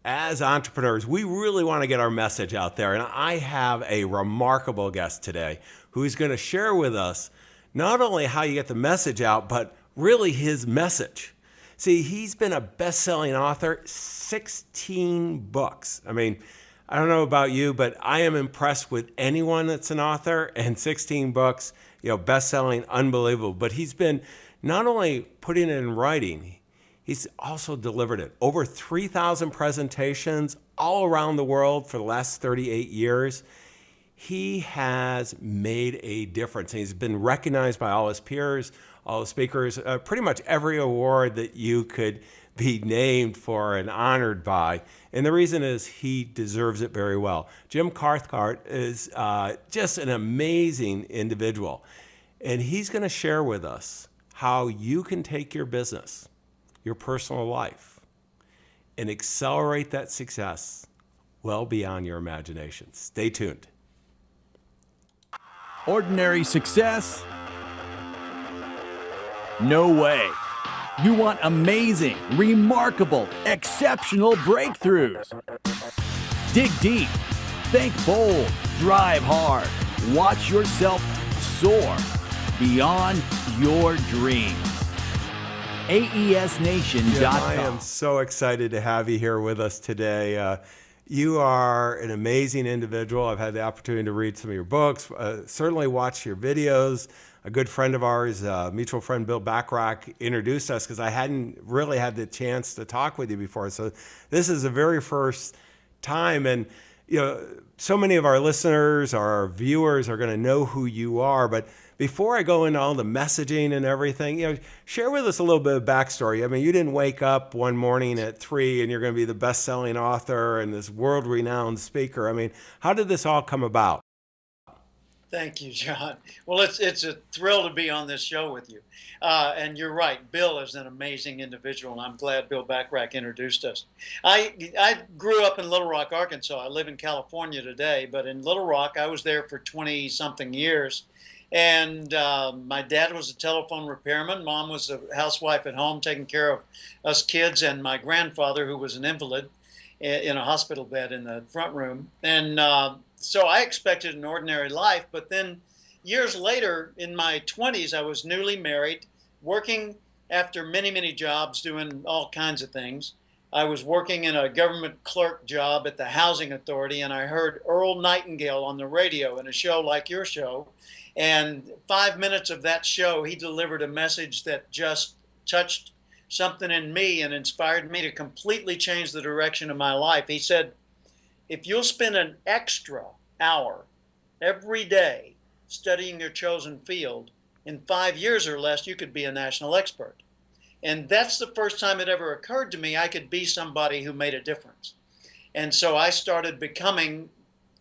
as entrepreneurs, we really want to get our message out there. And I have a remarkable guest today who's going to share with us not only how you get the message out, but really his message. See, he's been a best-selling author, 16 books. I mean, I don't know about you, but I am impressed with anyone that's an author, and 16 books, best-selling, unbelievable. But he's been not only putting it in writing, he's also delivered it. Over 3,000 presentations all around the world for the last 38 years. He has made a difference. He's been recognized by all his peers, all the speakers, pretty much every award that you could be named for and honored by. And the reason is he deserves it very well. Jim Cathcart is just an amazing individual. And he's going to share with us how you can take your business, your personal life, and accelerate that success well beyond your imagination. Stay tuned. Ordinary success? No way. You want amazing, remarkable, exceptional breakthroughs. Dig deep, think bold, drive hard, watch yourself soar beyond your dreams. AESNation.com. Jim, I am so excited to have you here with us today. You are an amazing individual. I've had the opportunity to read some of your books, certainly watch your videos. A good friend of ours, mutual friend Bill Backrack, introduced us because I hadn't really had the chance to talk with you before. So this is the very first time. And so many of our listeners, our viewers are going to know who you are. But before I go into all the messaging and everything, share with us a little bit of backstory. I mean, you didn't wake up one morning at 3 and you're going to be the best-selling author and this world-renowned speaker. I mean, how did this all come about? Thank you, John. Well, it's a thrill to be on this show with you. And you're right, Bill is an amazing individual, and I'm glad Bill Backrack introduced us. I grew up in Little Rock, Arkansas. I live in California today, but in Little Rock, I was there for 20-something years. And my dad was a telephone repairman. Mom was a housewife at home taking care of us kids, and my grandfather, who was an invalid, in a hospital bed in the front room. And so I expected an ordinary life, but then years later, in my 20s, I was newly married, working after many, many jobs, doing all kinds of things. I was working in a government clerk job at the Housing Authority, and I heard Earl Nightingale on the radio in a show like your show. And 5 minutes of that show, he delivered a message that just touched something in me and inspired me to completely change the direction of my life. He said, if you'll spend an extra hour every day studying your chosen field, in 5 years or less, you could be a national expert. And that's the first time it ever occurred to me I could be somebody who made a difference. And so I started becoming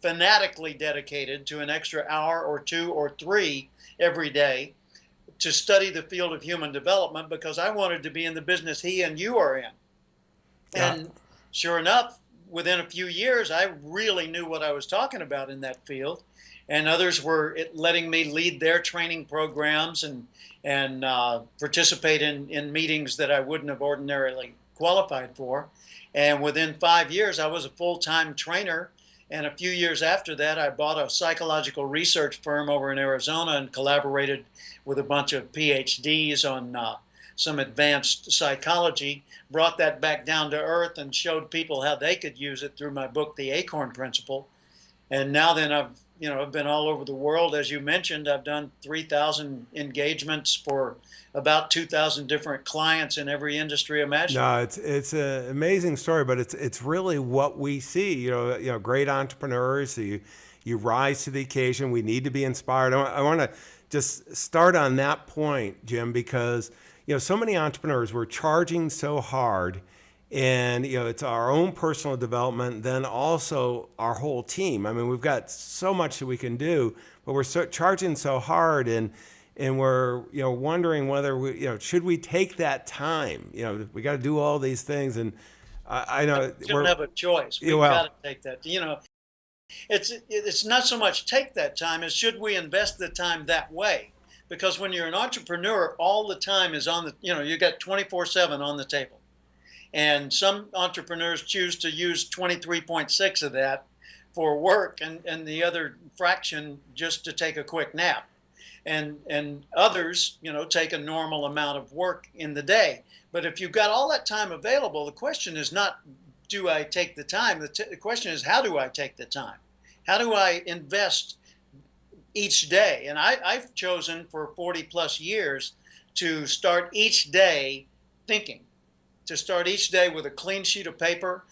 fanatically dedicated to an extra hour or 2 or 3 every day to study the field of human development, because I wanted to be in the business he and you are in. Yeah. And sure enough, within a few years, I really knew what I was talking about in that field. And others were letting me lead their training programs and participate in meetings that I wouldn't have ordinarily qualified for. And within 5 years, I was a full-time trainer. And a few years after that, I bought a psychological research firm over in Arizona and collaborated with a bunch of PhDs on some advanced psychology, brought that back down to earth and showed people how they could use it through my book, The Acorn Principle. And now then I've been all over the world. As you mentioned, I've done 3,000 engagements for about 2,000 different clients in every industry imaginable. No, it's an amazing story, but it's really what we see. Great entrepreneurs. You rise to the occasion. We need to be inspired. I want to just start on that point, Jim, because so many entrepreneurs, we're charging so hard, and it's our own personal development, then also our whole team. I mean, we've got so much that we can do, but we're charging so hard, and we're wondering whether we should we take that time. We got to do all these things, and I know we don't have a choice. We've got to take that. It's not so much take that time as should we invest the time that way. Because when you're an entrepreneur, all the time is on the, you got 24/7 on the table. And some entrepreneurs choose to use 23.6 of that for work, and the other fraction just to take a quick nap. And others, take a normal amount of work in the day. But if you've got all that time available, the question is not, do I take the time? The question is, how do I take the time? How do I invest each day? And I've chosen for 40 plus years to start each day thinking, to start each day with a clean sheet of paper,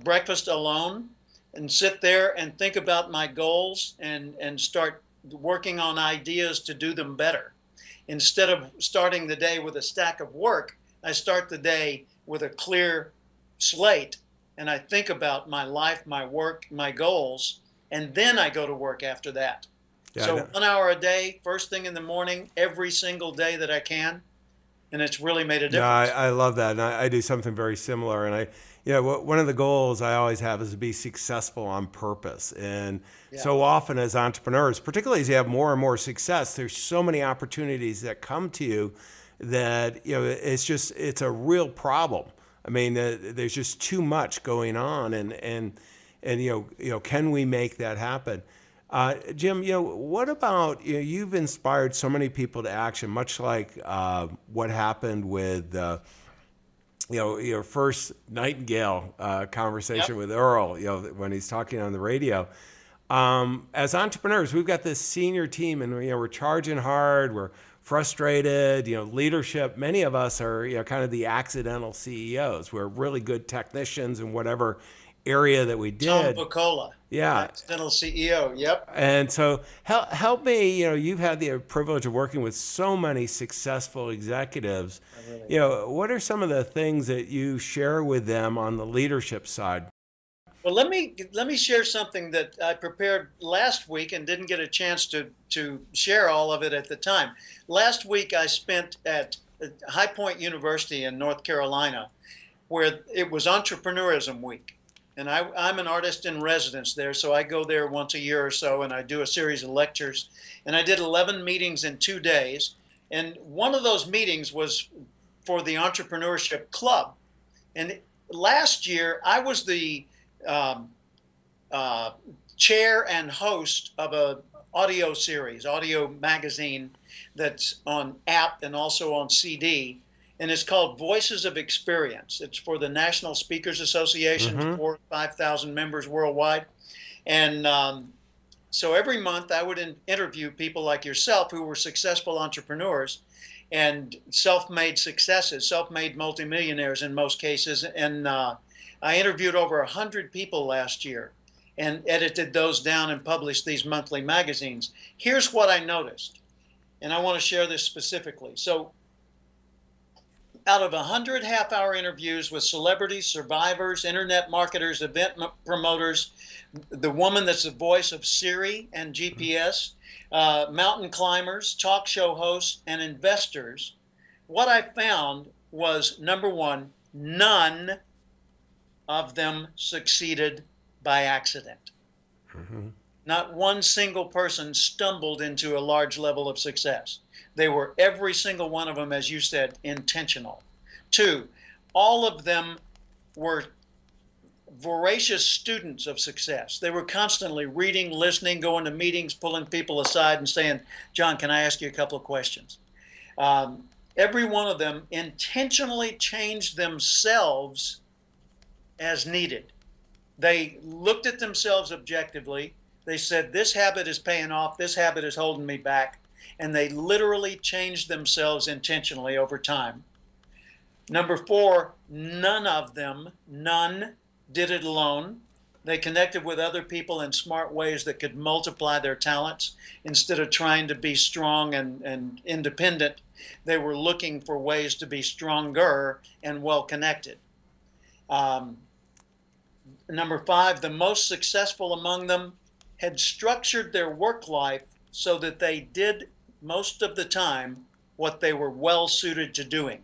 breakfast alone, and sit there and think about my goals and start working on ideas to do them better. Instead of starting the day with a stack of work, I start the day with a clear slate, and I think about my life, my work, my goals, and then I go to work after that. Yeah, So 1 hour a day, first thing in the morning, every single day that I can, and it's really made a No, difference. I love that, and I do something very similar. And one of the goals I always have is to be successful on purpose. And so often as entrepreneurs, particularly as you have more and more success, there's so many opportunities that come to you that it's a real problem. I mean, there's just too much going on, and can we make that happen? Jim, what about, you've inspired so many people to action, much like what happened with, your first Nightingale conversation with Earl, when he's talking on the radio. As entrepreneurs, we've got this senior team, and we're charging hard, we're frustrated, leadership. Many of us are, kind of the accidental CEOs. We're really good technicians in whatever area that we did. Tom Vacola, accidental CEO. Yep. And so help me, you've had the privilege of working with so many successful executives. What are some of the things that you share with them on the leadership side? Well, let me share something that I prepared last week and didn't get a chance to share all of it at the time. Last week I spent at High Point University in North Carolina, where it was Entrepreneurism Week. And I'm an artist in residence there, so I go there once a year or so, and I do a series of lectures. And I did 11 meetings in 2 days. And one of those meetings was for the Entrepreneurship Club. And last year, I was the chair and host of a audio magazine that's on app and also on CD. And it's called Voices of Experience. It's for the National Speakers Association, 4,000 or 5,000 members worldwide. And so every month I would interview people like yourself who were successful entrepreneurs and self-made successes, self-made multimillionaires in most cases. And I interviewed over 100 people last year and edited those down and published these monthly magazines. Here's what I noticed, and I want to share this specifically. So out of 100 half-hour interviews with celebrities, survivors, internet marketers, event promoters, the woman that's the voice of Siri and GPS, mountain climbers, talk show hosts, and investors, what I found was, number one, none of them succeeded by accident. Not one single person stumbled into a large level of success. They were, every single one of them, as you said, intentional. 2, all of them were voracious students of success. They were constantly reading, listening, going to meetings, pulling people aside and saying, John, can I ask you a couple of questions? Every one of them intentionally changed themselves as needed. They looked at themselves objectively. They said, this habit is paying off, this habit is holding me back. And they literally changed themselves intentionally over time. Number 4, none of them, did it alone. They connected with other people in smart ways that could multiply their talents. Instead of trying to be strong and independent, they were looking for ways to be stronger and well-connected. Number 5, the most successful among them had structured their work life so that they did most of the time what they were well suited to doing.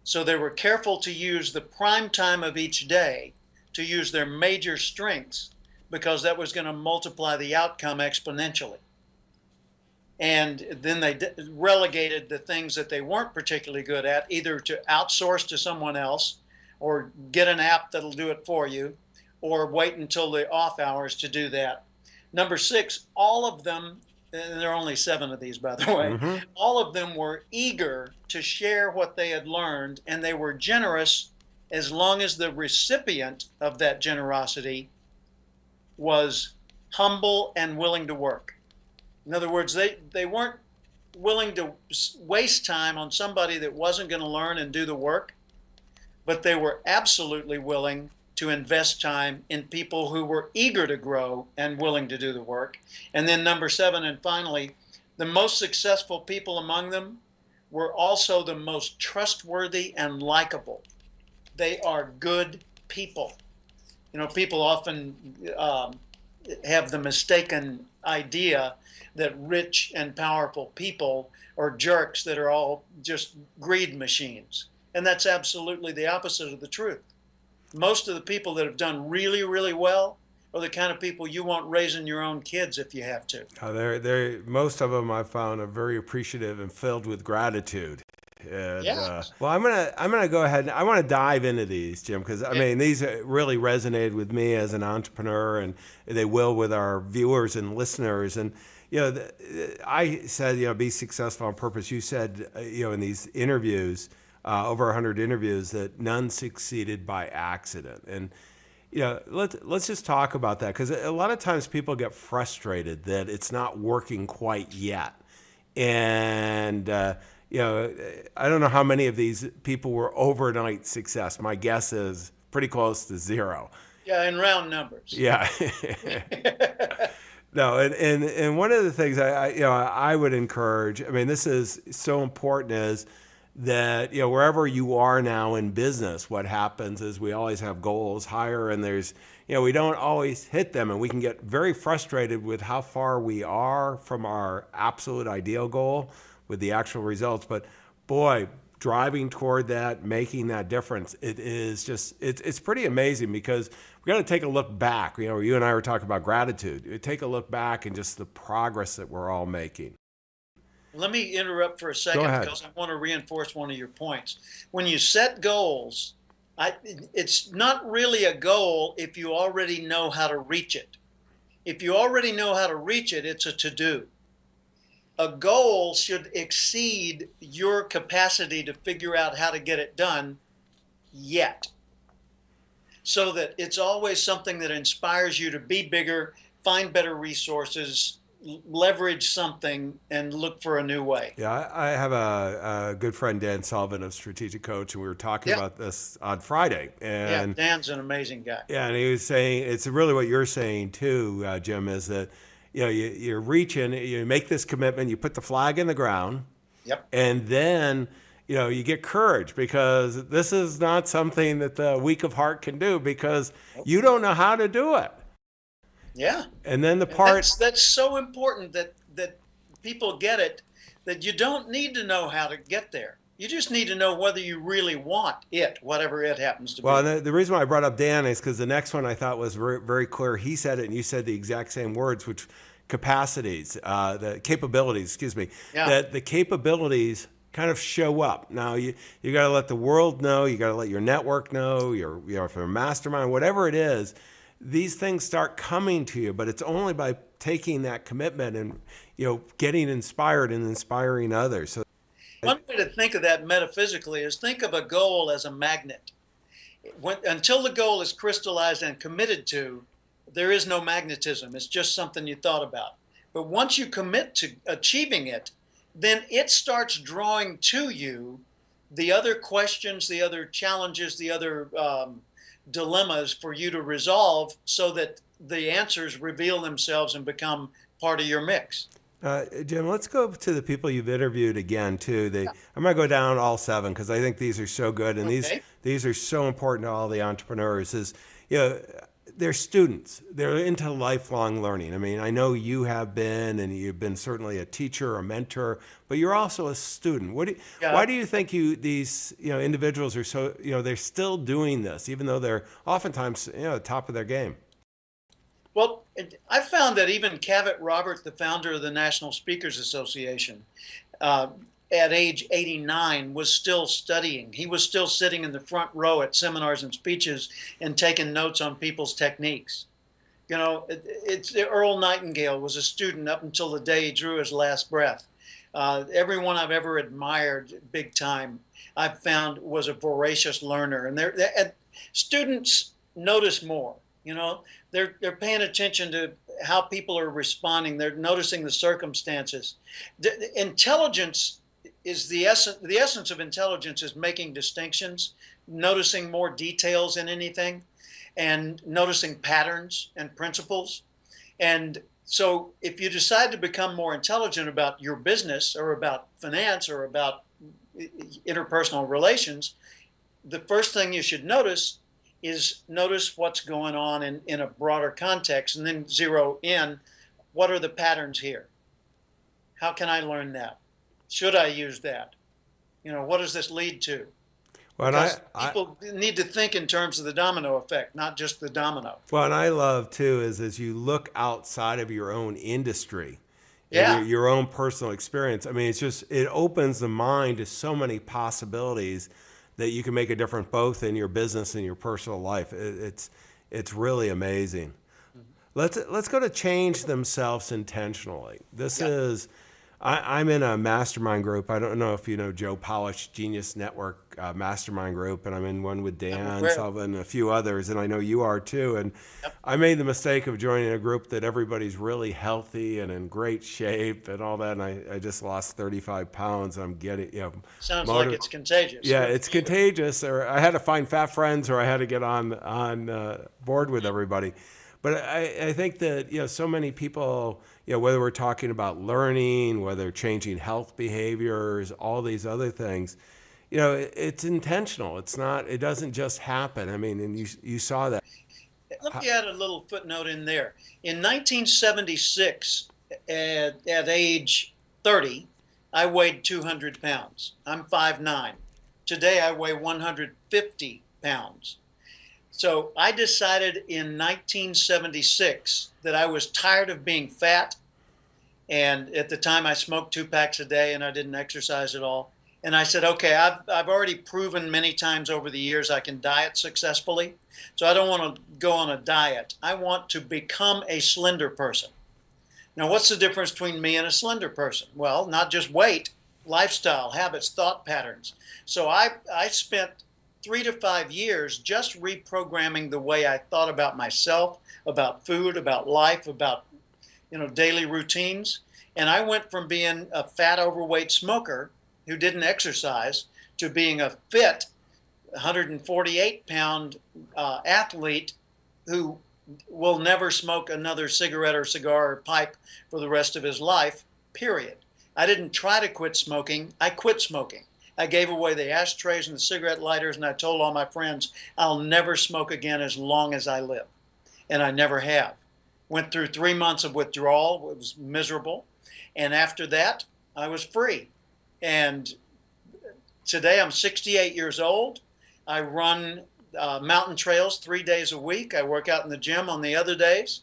So they were careful to use the prime time of each day to use their major strengths, because that was going to multiply the outcome exponentially. And then they relegated the things that they weren't particularly good at, either to outsource to someone else or get an app that'll do it for you, or wait until the off hours to do that. Number 6, all of them, and there are only 7 of these, by the way, all of them were eager to share what they had learned, and they were generous as long as the recipient of that generosity was humble and willing to work. In other words, they weren't willing to waste time on somebody that wasn't going to learn and do the work, but they were absolutely willing to invest time in people who were eager to grow and willing to do the work. And then number 7, and finally, the most successful people among them were also the most trustworthy and likable. They are good people. You know, people often have the mistaken idea that rich and powerful people are jerks that are all just greed machines. And that's absolutely the opposite of the truth. Most of the people that have done really, really well are the kind of people you want raising your own kids if you have to. Most of them I've found are very appreciative and filled with gratitude. And, Yes. well, I'm gonna go ahead and I want to dive into these, Jim, because I mean these really resonated with me as an entrepreneur, and they will with our viewers and listeners. And you know, I said, you know, be successful on purpose. You said, you know, in these interviews, over 100 interviews, that none succeeded by accident. And you know, let's just talk about that, because a lot of times people get frustrated that it's not working quite yet, and you know, I don't know how many of these people were overnight success. My guess is pretty close to 0. Yeah, in round numbers. Yeah. No, and one of the things I would encourage, I mean, this is so important, is that, you know, wherever you are now in business, what happens is we always have goals higher, and there's, you know, we don't always hit them, and we can get very frustrated with how far we are from our absolute ideal goal with the actual results. But boy, driving toward that, making that difference, it is just, it's pretty amazing, because we got to take a look back. You know, you and I were talking about gratitude. Take a look back and just the progress that we're all making. Let me interrupt for a second, Go ahead. because I want to reinforce one of your points. When you set goals, it's not really a goal if you already know how to reach it. If you already know how to reach it, it's a to-do. A goal should exceed your capacity to figure out how to get it done yet, so that it's always something that inspires you to be bigger, find better resources, leverage something, and look for a new way. Yeah, I have a good friend, Dan Sullivan of Strategic Coach, and we were talking about this on Friday. And yeah, Dan's an amazing guy. yeah, and he was saying, it's really what you're saying too, Jim, is that, you know, you're reaching, you make this commitment, you put the flag in the ground, and then, you know, you get courage, because this is not something that the weak of heart can do, because you don't know how to do it. Yeah. And then the And part that's so important that people get it, that you don't need to know how to get there. You just need to know whether you really want it, whatever it happens to be. Well, and the reason why I brought up Dan is because the next one I thought was very, very clear. He said it, and you said the exact same words, which capacities, the capabilities, excuse me, that the capabilities kind of show up. Now, you got to let the world know, you got to let your network know, you know, if you're a mastermind, whatever it is, these things start coming to you, but it's only by taking that commitment and, you know, getting inspired and inspiring others. So one way to think of that metaphysically is think of a goal as a magnet. Until the goal is crystallized and committed to, there is no magnetism. It's just something you thought about. But once you commit to achieving it, then it starts drawing to you the other questions, the other challenges, the other dilemmas for you to resolve, so that the answers reveal themselves and become part of your mix. Jim, let's go to the people you've interviewed again too. I'm going to go down all 7, because I think these are so good, and these are so important to all the entrepreneurs. Is, you know, they're students. They're into lifelong learning. I mean, I know you have been, and you've been certainly a teacher, a mentor, but you're also a student. Why do you think these individuals are so, you know, they're still doing this, even though they're oftentimes, you know, at the top of their game? Well, I found that even Cavett Robert, the founder of the National Speakers Association, uh, at age 89 was still studying. He was still sitting in the front row at seminars and speeches and taking notes on people's techniques. You know, it's Earl Nightingale was a student up until the day he drew his last breath. Everyone I've ever admired big time, I've found was a voracious learner, and students notice more. You know, they're paying attention to how people are responding. They're noticing the circumstances. Intelligence is the essence. The essence of intelligence is making distinctions, noticing more details in anything, and noticing patterns and principles. And so if you decide to become more intelligent about your business or about finance or about interpersonal relations, the first thing you should notice is notice what's going on in a broader context, and then zero in, what are the patterns here? How can I learn that? Should I use that? You know, what does this lead to? Well, Because people need to think in terms of the domino effect, not just the domino. well, and I love too is as you look outside of your own industry, Yeah. and your own personal experience. I mean, it opens the mind to so many possibilities that you can make a difference both in your business and your personal life. It's really amazing. Let's go to change themselves intentionally. This is I'm in a mastermind group. I don't know if you know Joe Polish Genius Network mastermind group, and I'm in one with Dan Sullivan and a few others, and I know you are too. And I made the mistake of joining a group that everybody's really healthy and in great shape and all that, and I just lost 35 pounds. I'm getting, Sounds like it's contagious. Yeah, it's contagious. Or I had to find fat friends, or I had to get on board with everybody. But I think that, so many people, whether we're talking about learning, whether changing health behaviors, all these other things, it's intentional. It doesn't just happen. I mean, and you saw that. Let me add a little footnote in there. In 1976, at age 30, I weighed 200 pounds. I'm 5'9". Today I weigh 150 pounds. So I decided in 1976 that I was tired of being fat. And at the time I smoked 2 packs a day and I didn't exercise at all. And I said, okay, I've already proven many times over the years I can diet successfully. So I don't want to go on a diet. I want to become a slender person. Now, what's the difference between me and a slender person? Well, not just weight, lifestyle, habits, thought patterns. So I spent 3 to 5 years just reprogramming the way I thought about myself, about food, about life, about daily routines. And I went from being a fat, overweight smoker who didn't exercise to being a fit 148-pound athlete who will never smoke another cigarette or cigar or pipe for the rest of his life, period. I didn't try to quit smoking. I quit smoking. I gave away the ashtrays and the cigarette lighters, and I told all my friends, I'll never smoke again as long as I live. And I never have. Went through 3 months of withdrawal. It was miserable. And after that, I was free. And today I'm 68 years old. I run mountain trails 3 days a week. I work out in the gym on the other days.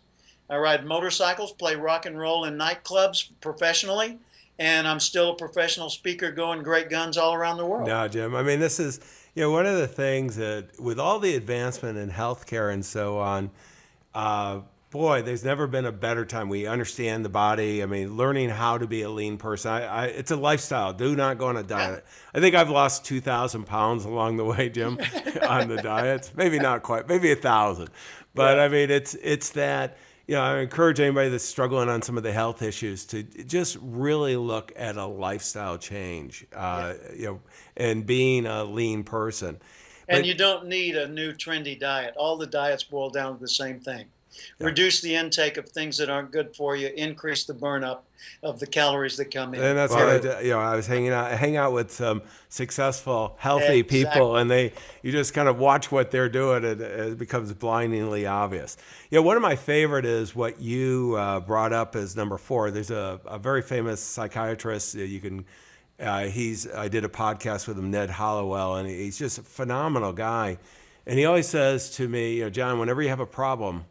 I ride motorcycles, play rock and roll in nightclubs professionally. And I'm still a professional speaker going great guns all around the world. No, Jim. I mean, this is, one of the things that with all the advancement in healthcare and so on, boy, there's never been a better time. We understand the body. I mean, learning how to be a lean person. It's a lifestyle. Do not go on a diet. I think I've lost 2,000 pounds along the way, Jim, on the diets. Maybe not quite, maybe 1,000. But I mean, it's that, I encourage anybody that's struggling on some of the health issues to just really look at a lifestyle change, and being a lean person. And you don't need a new trendy diet. All the diets boil down to the same thing. Reduce the intake of things that aren't good for you. Increase the burn up of the calories that come in. And that's what I did. I was hang out with some successful, healthy people, and you just kind of watch what they're doing, and it becomes blindingly obvious. One of my favorite is what you brought up as number 4. There's a very famous psychiatrist. I did a podcast with him, Ned Hollowell, and he's just a phenomenal guy. And he always says to me, John, whenever you have a problem,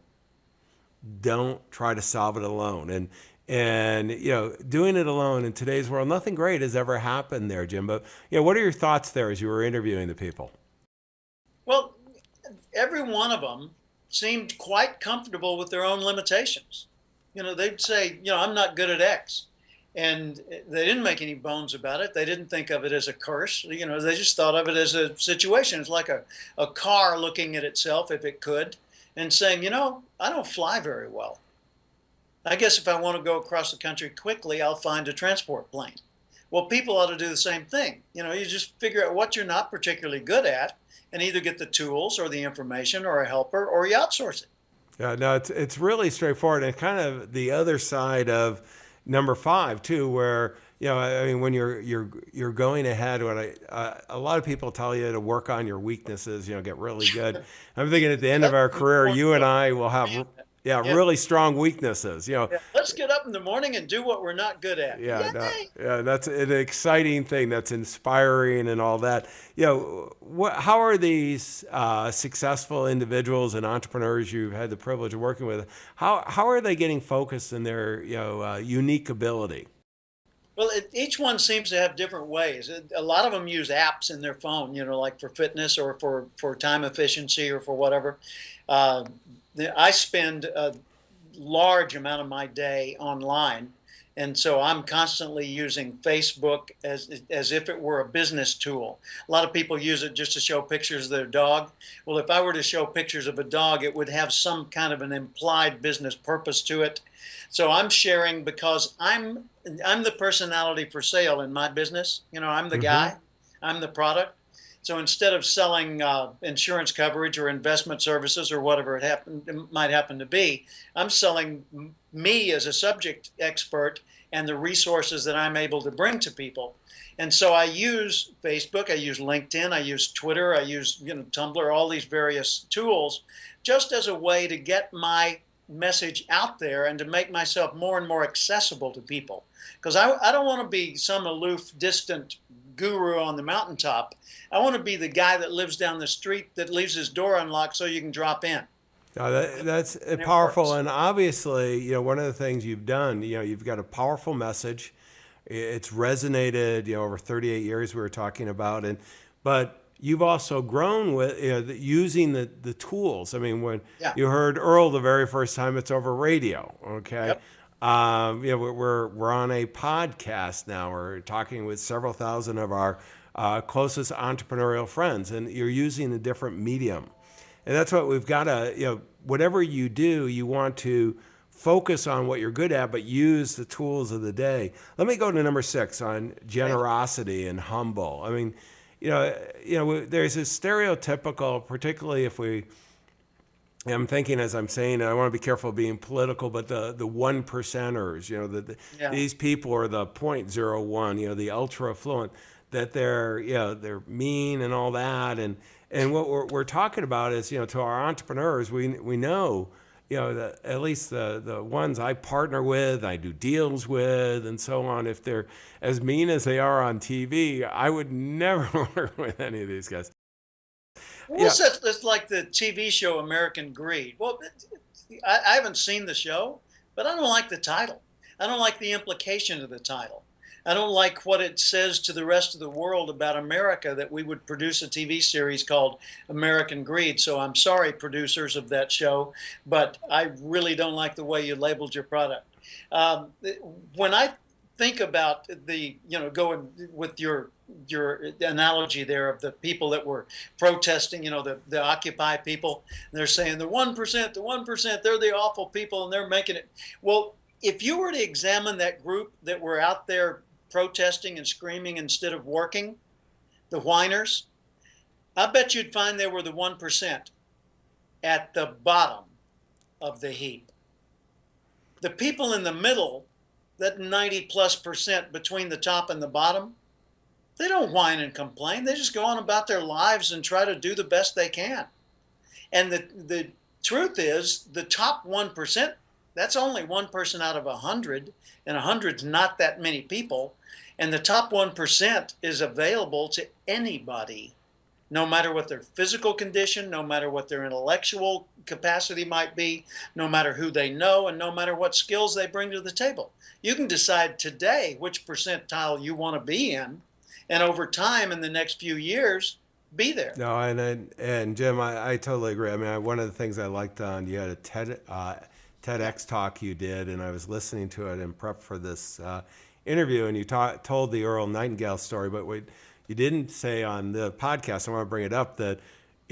don't try to solve it alone. And doing it alone in today's world, nothing great has ever happened there, Jim. But what are your thoughts there as you were interviewing the people? Well, every one of them seemed quite comfortable with their own limitations. They'd say, I'm not good at X. And they didn't make any bones about it. They didn't think of it as a curse. They just thought of it as a situation. It's like a car looking at itself, if it could, and saying, I don't fly very well. I guess if I want to go across the country quickly, I'll find a transport plane. Well, people ought to do the same thing. You just figure out what you're not particularly good at and either get the tools or the information or a helper, or you outsource it. Yeah, no, it's really straightforward, and kind of the other side of number 5 too, where I mean, when you're going ahead, a lot of people tell you to work on your weaknesses, get really good. I'm thinking at the end of our career, you and I will have really strong weaknesses. Let's get up in the morning and do what we're not good at. That's an exciting thing. That's inspiring and all that. How are these successful individuals and entrepreneurs you've had the privilege of working with? How are they getting focused in their unique ability? Well, each one seems to have different ways. A lot of them use apps in their phone, like for fitness or for time efficiency or for whatever. I spend a large amount of my day online, and so I'm constantly using Facebook as if it were a business tool. A lot of people use it just to show pictures of their dog. Well, if I were to show pictures of a dog, it would have some kind of an implied business purpose to it. So I'm sharing because I'm the personality for sale in my business. I'm the guy, I'm the product. So instead of selling insurance coverage or investment services or whatever it might happen to be, I'm selling me as a subject expert and the resources that I'm able to bring to people. And so I use Facebook, I use LinkedIn, I use Twitter, I use Tumblr, all these various tools, just as a way to get my message out there and to make myself more and more accessible to people. Because I don't want to be some aloof, distant guru on the mountaintop. I want to be the guy that lives down the street that leaves his door unlocked so you can drop in. That's powerful. And obviously, one of the things you've done, you've got a powerful message. It's resonated, over 38 years we were talking about. But you've also grown with using the tools. I mean, when you heard Earl the very first time, it's over radio, okay? Yep. We're on a podcast now. We're talking with several thousand of our closest entrepreneurial friends, and you're using a different medium. And that's what we've got to, whatever you do, you want to focus on what you're good at, but use the tools of the day. Let me go to number 6 on generosity and humble. I mean, there's this stereotypical, particularly if I'm thinking as I'm saying, and I want to be careful of being political, but the one percenters, these people are the 0.01, the ultra affluent, that they're mean and all that. And what we're talking about is, to our entrepreneurs, we know, that at least the ones I partner with, I do deals with, and so on, if they're as mean as they are on TV, I would never work with any of these guys. Well, it's like the TV show American Greed. Well, I haven't seen the show, but I don't like the title. I don't like the implication of the title. I don't like what it says to the rest of the world about America, that we would produce a TV series called American Greed. So I'm sorry, producers of that show, but I really don't like the way you labeled your product. When I think about going with your analogy there of the people that were protesting, the Occupy people, they're saying the 1%, they're the awful people and they're making it. Well, if you were to examine that group that were out there protesting and screaming instead of working, the whiners, I bet you'd find they were the 1% at the bottom of the heap. The people in the middle, that 90+% between the top and the bottom, they don't whine and complain. They just go on about their lives and try to do the best they can. And the truth is, the top 1%, that's only one person out of 100, and 100's not that many people. And the top 1% is available to anybody, no matter what their physical condition, no matter what their intellectual capacity might be, no matter who they know, and no matter what skills they bring to the table. You can decide today which percentile you want to be in, and over time, in the next few years, be there. No, and Jim, I totally agree. I mean, one of the things I liked on you had a TEDx talk you did, and I was listening to it in prep for this interview, and you told the Earl Nightingale story, but what you didn't say on the podcast, I want to bring it up, that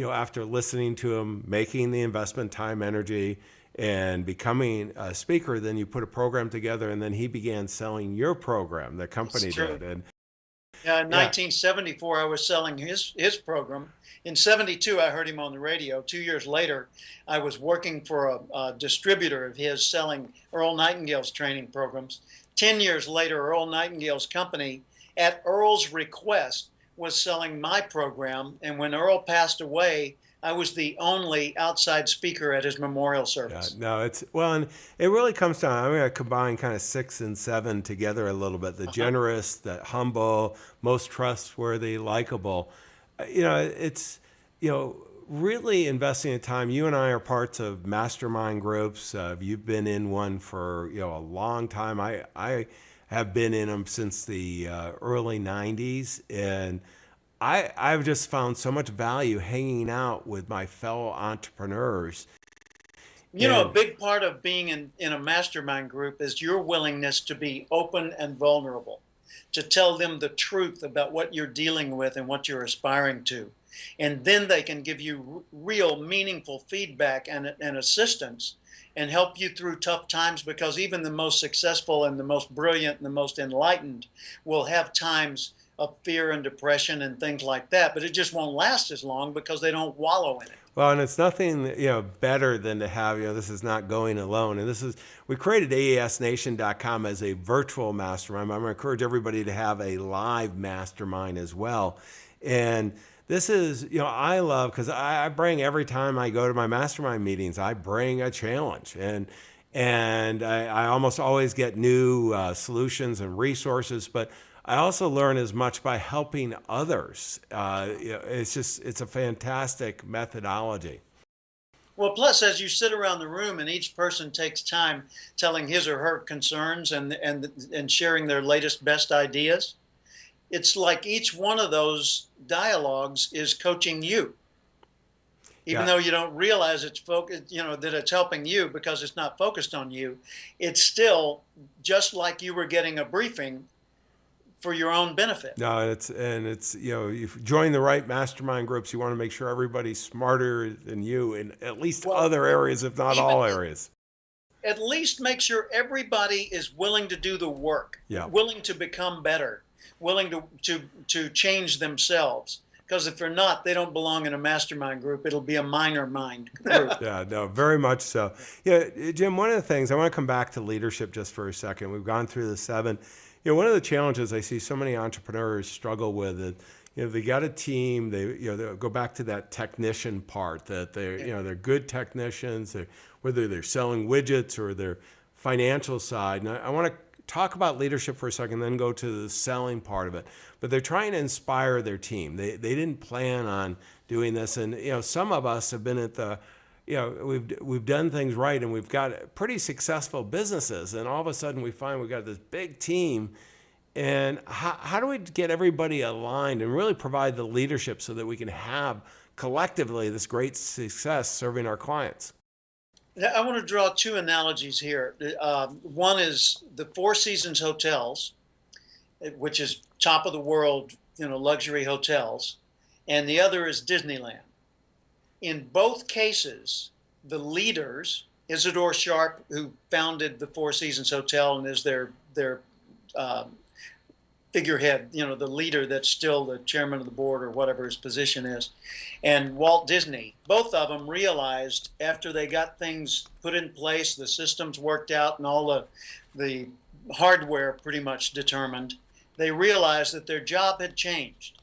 after listening to him, making the investment time, energy, and becoming a speaker, then you put a program together, and then he began selling your program, the company did. And in 1974, I was selling his program. In 72, I heard him on the radio. 2 years later, I was working for a distributor of his selling Earl Nightingale's training programs. 10 years later, Earl Nightingale's company, at Earl's request, was selling my program. And when Earl passed away, I was the only outside speaker at his memorial service. Yeah, no, and it really comes down. I'm going to combine kind of 6 and 7 together a little bit. The generous, the humble, most trustworthy, likable. It's really investing in time. You and I are parts of mastermind groups. You've been in one for a long time. I have been in them since the early 90s, and I've just found so much value hanging out with my fellow entrepreneurs. A big part of being in a mastermind group is your willingness to be open and vulnerable, to tell them the truth about what you're dealing with and what you're aspiring to. And then they can give you real meaningful feedback and assistance and help you through tough times, because even the most successful and the most brilliant and the most enlightened will have times of fear and depression and things like that, but it just won't last as long because they don't wallow in it. Well, and it's nothing better than to have this is not going alone. And we created AESNation.com as a virtual mastermind. I'm going to encourage everybody to have a live mastermind as well. And this is I love, because I bring, every time I go to my mastermind meetings, I bring a challenge, and I almost always get new solutions and resources, but I also learn as much by helping others. It's a fantastic methodology. Well, plus, as you sit around the room and each person takes time telling his or her concerns and sharing their latest best ideas, it's like each one of those dialogues is coaching you. Even though you don't realize it's that it's helping you because it's not focused on you, it's still just like you were getting a briefing for your own benefit. No, it's if you join the right mastermind groups, you want to make sure everybody's smarter than you in at least other areas, if not all areas. At least make sure everybody is willing to do the work, willing to become better, willing to change themselves. Because if they're not, they don't belong in a mastermind group. It'll be a minor mind group. Yeah, no, very much so. Yeah, Jim, one of the things, I want to come back to leadership just for a second. We've gone through the 7. One of the challenges I see so many entrepreneurs struggle with is, they got a team, they go back to that technician part, that they're good technicians, whether they're selling widgets or their financial side. And I want to talk about leadership for a second, then go to the selling part of it. But they're trying to inspire their team. They didn't plan on doing this, and some of us have been at the we've done things right, and we've got pretty successful businesses, and all of a sudden we find we've got this big team, and how do we get everybody aligned and really provide the leadership so that we can have collectively this great success serving our clients? I want to draw 2 analogies here. One is the Four Seasons hotels, which is top of the world, luxury hotels, and the other is Disneyland. In both cases, the leaders, Isidore Sharp, who founded the Four Seasons Hotel and is their figurehead, the leader that's still the chairman of the board or whatever his position is, and Walt Disney, both of them realized after they got things put in place, the systems worked out and all the hardware pretty much determined, they realized that their job had changed.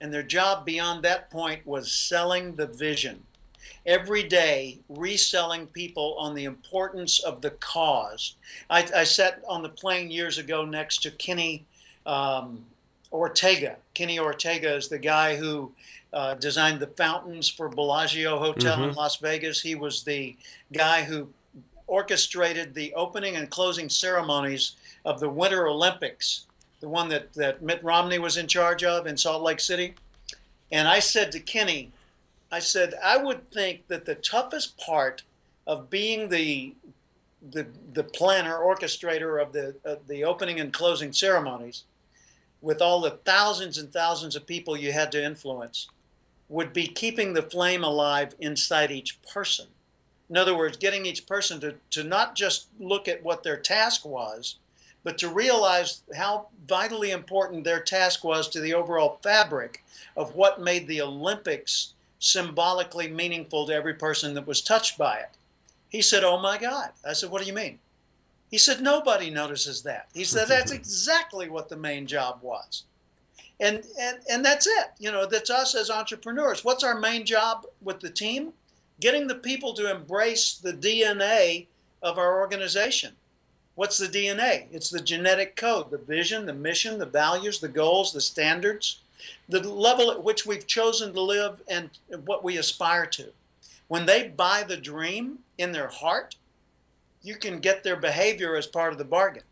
And their job beyond that point was selling the vision. Every day, reselling people on the importance of the cause. I sat on the plane years ago next to Kenny Ortega. Kenny Ortega is the guy who designed the fountains for Bellagio Hotel in Las Vegas. He was the guy who orchestrated the opening and closing ceremonies of the Winter Olympics, the one that Mitt Romney was in charge of in Salt Lake City. And I said to Kenny, I said, I would think that the toughest part of being the planner, orchestrator of the opening and closing ceremonies, with all the thousands and thousands of people you had to influence, would be keeping the flame alive inside each person. In other words, getting each person to not just look at what their task was, but to realize how vitally important their task was to the overall fabric of what made the Olympics symbolically meaningful to every person that was touched by it. He said, "Oh my God." I said, "What do you mean?" He said, "Nobody notices that." He said, "That's exactly what the main job was." And that's it. You know, that's us as entrepreneurs. What's our main job with the team? Getting the people to embrace the DNA of our organization. What's the DNA? It's the genetic code, the vision, the mission, the values, the goals, the standards, the level at which we've chosen to live and what we aspire to. When they buy the dream in their heart, you can get their behavior as part of the bargain.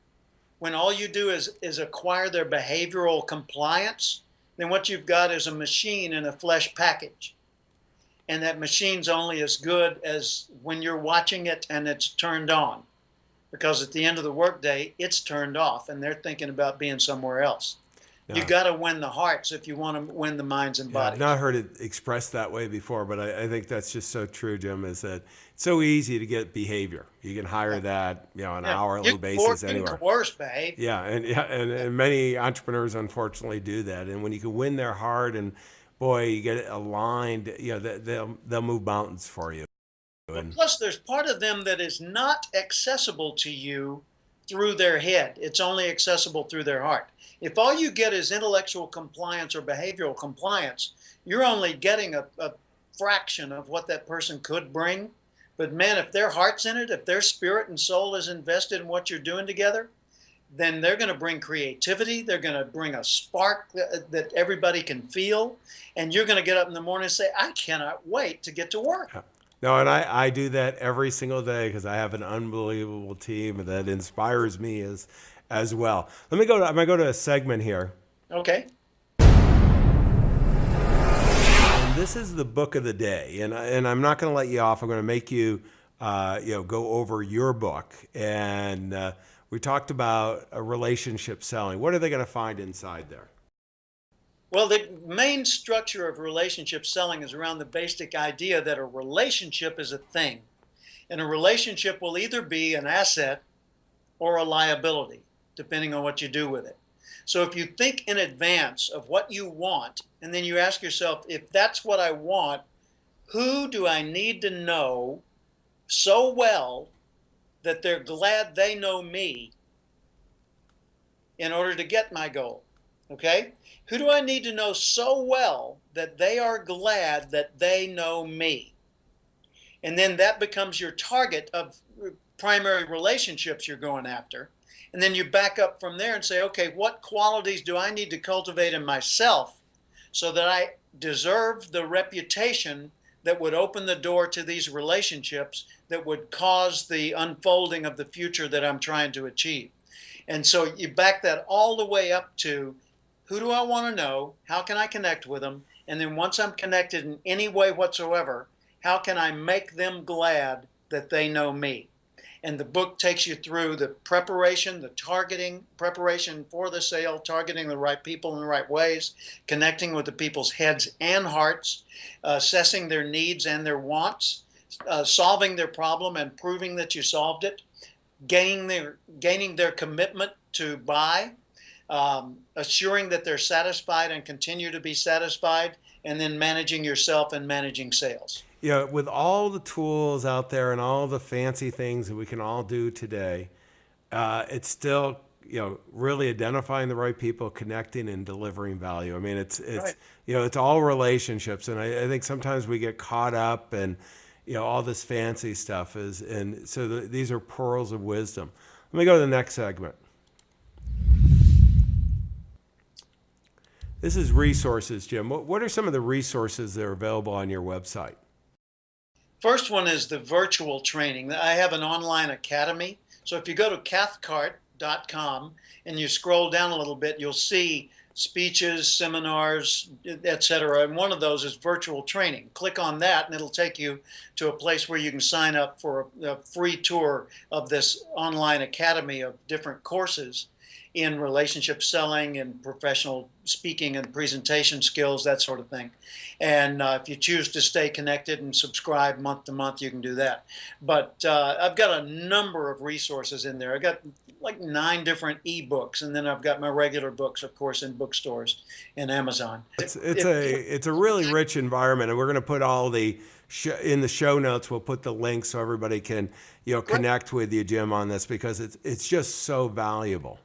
When all you do is acquire their behavioral compliance, then what you've got is a machine in a flesh package. And that machine's only as good as when you're watching it and it's turned on. Because at the end of the workday, it's turned off and they're thinking about being somewhere else. Yeah. You got to win the hearts if you want to win the minds and bodies. I've not heard it expressed that way before, but I think that's just so true, Jim, is that it's so easy to get behavior. You can hire that, on an hourly basis anywhere. You can coerce behavior. And many entrepreneurs, unfortunately, do that. And when you can win their heart and, boy, you get it aligned, they'll move mountains for you. And plus, there's part of them that is not accessible to you through their head. It's only accessible through their heart. If all you get is intellectual compliance or behavioral compliance, you're only getting a fraction of what that person could bring. But man, if their heart's in it, if their spirit and soul is invested in what you're doing together, then they're going to bring creativity. They're going to bring a spark that everybody can feel. And you're going to get up in the morning and say, I cannot wait to get to work. No, and I do that every single day because I have an unbelievable team that inspires me as well. I'm gonna go to a segment here. Okay. And this is the book of the day, and I'm not going to let you off. I'm going to make you go over your book. And we talked about a relationship selling. What are they going to find inside there? Well, the main structure of relationship selling is around the basic idea that a relationship is a thing. And a relationship will either be an asset or a liability, depending on what you do with it. So if you think in advance of what you want, and then you ask yourself, if that's what I want, who do I need to know so well that they're glad they know me in order to get my goal? Okay? Who do I need to know so well that they are glad that they know me? And then that becomes your target of primary relationships you're going after. And then you back up from there and say, okay, what qualities do I need to cultivate in myself so that I deserve the reputation that would open the door to these relationships that would cause the unfolding of the future that I'm trying to achieve? And so you back that all the way up to, who do I want to know? How can I connect with them? And then once I'm connected in any way whatsoever, how can I make them glad that they know me? And the book takes you through the preparation, the targeting, preparation for the sale, targeting the right people in the right ways, connecting with the people's heads and hearts, assessing their needs and their wants, solving their problem and proving that you solved it, gaining their commitment to buy, assuring that they're satisfied and continue to be satisfied, and then managing yourself and managing sales. With all the tools out there and all the fancy things that we can all do today, it's still, really identifying the right people, connecting and delivering value. I mean, it's Right. It's all relationships. And I think sometimes we get caught up in, all this fancy stuff these are pearls of wisdom. Let me go to the next segment. this is resources, Jim. What are some of the resources that are available on your website? First one is the virtual training. I have an online academy. So if you go to cathcart.com and you scroll down a little bit, you'll see speeches, seminars, etc. And one of those is virtual training. Click on that and it'll take you to a place where you can sign up for a free tour of this online academy of different courses in relationship selling and professional speaking and presentation skills, that sort of thing. And if you choose to stay connected and subscribe month to month, you can do that. But I've got a number of resources in there. I've got like 9 different ebooks, and then I've got my regular books, of course, in bookstores and Amazon. It's a really rich environment, and we're going to put all the in the show notes. We'll put the links so everybody can connect with you, Jim, on this, because it's just so valuable.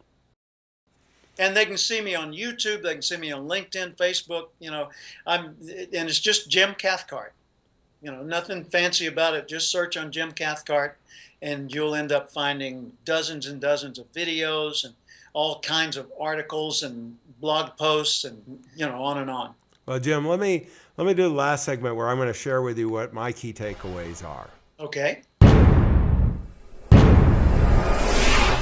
And they can see me on YouTube. They can see me on LinkedIn, Facebook. And it's just Jim Cathcart. Nothing fancy about it. Just search on Jim Cathcart, and you'll end up finding dozens and dozens of videos and all kinds of articles and blog posts and on and on. Well, Jim, let me do the last segment where I'm going to share with you what my key takeaways are. Okay.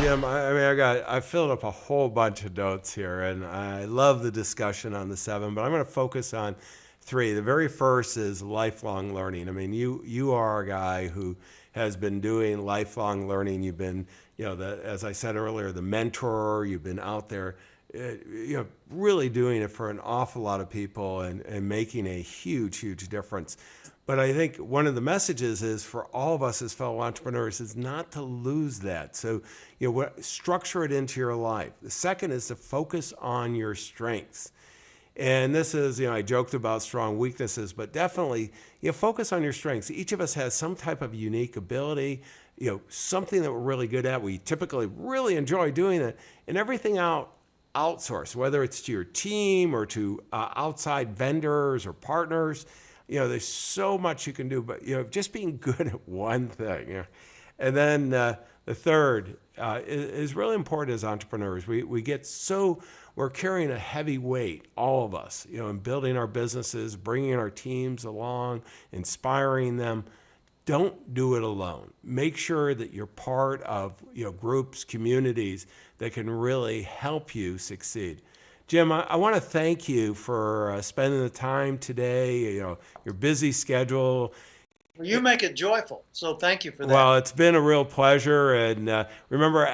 Jim, I filled up a whole bunch of notes here, and I love the discussion on the 7, but I'm going to focus on 3. The very first is lifelong learning. I mean, you are a guy who has been doing lifelong learning. You've been, as I said earlier, the mentor. You've been out there, really doing it for an awful lot of people and making a huge, huge difference. But I think one of the messages is for all of us as fellow entrepreneurs is not to lose that. So, structure it into your life. The second is to focus on your strengths. And this is, I joked about strong weaknesses, but definitely, focus on your strengths. Each of us has some type of unique ability, something that we're really good at. We typically really enjoy doing it, and everything outsource, whether it's to your team or to outside vendors or partners. There's so much you can do, but just being good at one thing. And then the third is really important as entrepreneurs. We're carrying a heavy weight, all of us, in building our businesses, bringing our teams along, inspiring them. Don't do it alone. Make sure that you're part of groups, communities that can really help you succeed. Jim, I want to thank you for spending the time today, your busy schedule. You make it joyful, so thank you for that. Well, it's been a real pleasure. And remember,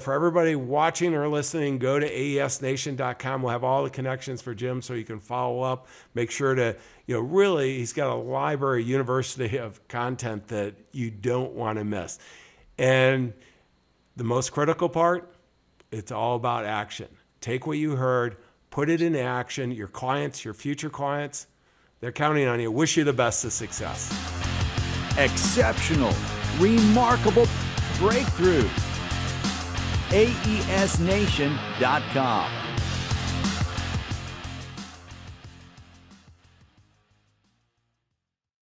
for everybody watching or listening, go to aesnation.com. We'll have all the connections for Jim so you can follow up. Make sure to, really, he's got a library, university of content that you don't want to miss. And the most critical part, it's all about action. Take what you heard, put it into action. Your clients, your future clients, they're counting on you. Wish you the best of success. Exceptional, remarkable breakthroughs. aesnation.com